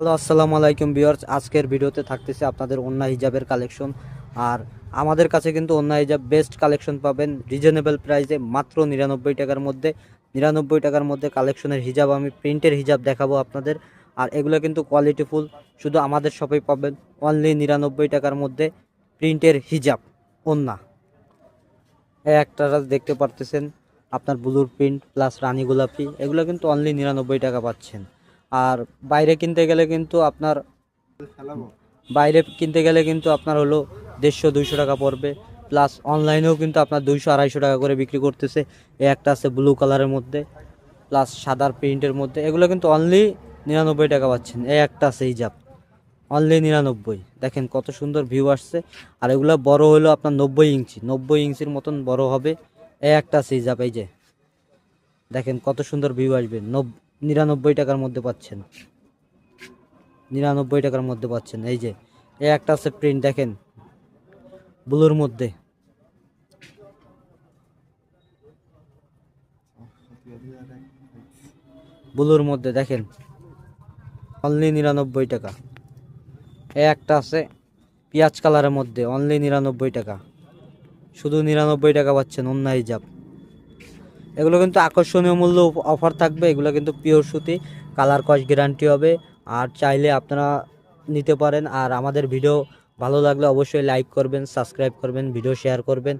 Hello, আসসালামু আলাইকুম viewers. আজকের ভিডিওতে থাকতেছে আপনাদের ওন্না হিজাবের কালেকশন। আর আমাদের কাছে কিন্তু ওন্না হিজাব বেস্ট কালেকশন পাবেন রিজনেবল প্রাইসে, মাত্র 99 টাকার মধ্যে কালেকশনের হিজাব, আমি প্রিন্টের হিজাব দেখাবো আপনাদের। আর এগুলো কিন্তু কোয়ালিটিফুল, শুধু আমাদের শপেই পাবেন অনলি 99 টাকার মধ্যে প্রিন্টের হিজাব ওন্না। এই একটা দেখতে পারতেছেন আপনার ব্লুর প্রিন্ট প্লাস রানী গোলাপি, এগুলো কিন্তু অনলি 99 টাকা পাচ্ছেন। আর বাইরে কিনতে গেলে কিন্তু আপনার হলো 150-200 টাকা পড়বে, প্লাস অনলাইনেও কিন্তু আপনার 200-250 টাকা করে বিক্রি করতেছে। এই একটা আছে ব্লু কালারের মধ্যে প্লাস সাদার প্রিন্টের মধ্যে, এগুলো কিন্তু অনলি 99 টাকা পাচ্ছেন। এই একটা আছে হিজাব অনলি 99, দেখেন কত সুন্দর ভিউ আসছে। আর এগুলো বড় হলো আপনার 90 ইঞ্চি, 90 ইঞ্চির মতন বড় হবে। এই একটা আছে হিজাব, এই যে দেখেন কত সুন্দর ভিউ আসবে। 99 টাকার মধ্যে পাচ্ছেন, 99 টাকার মধ্যে পাচ্ছেন। এই যে এই একটা আছে প্রিন্ট, দেখেন ব্লুর মধ্যে, দেখেন অনলি 99 টাকা। এই একটা আছে পেঁয়াজ কালারের মধ্যে, অনলি 99 টাকা, শুধু 99 টাকা পাচ্ছেন ওন্না হিজাব। এগুলো কিন্তু আকর্ষণীয় মূল্য অফার থাকবে, এগুলো কিন্তু পিওর সুতি, কালার কস গ্যারান্টি হবে। আর চাইলে আপনারা নিতে পারেন। আর আমাদের ভিডিও ভালো লাগলে অবশ্যই লাইক করবেন, সাবস্ক্রাইব করবেন, ভিডিও শেয়ার করবেন।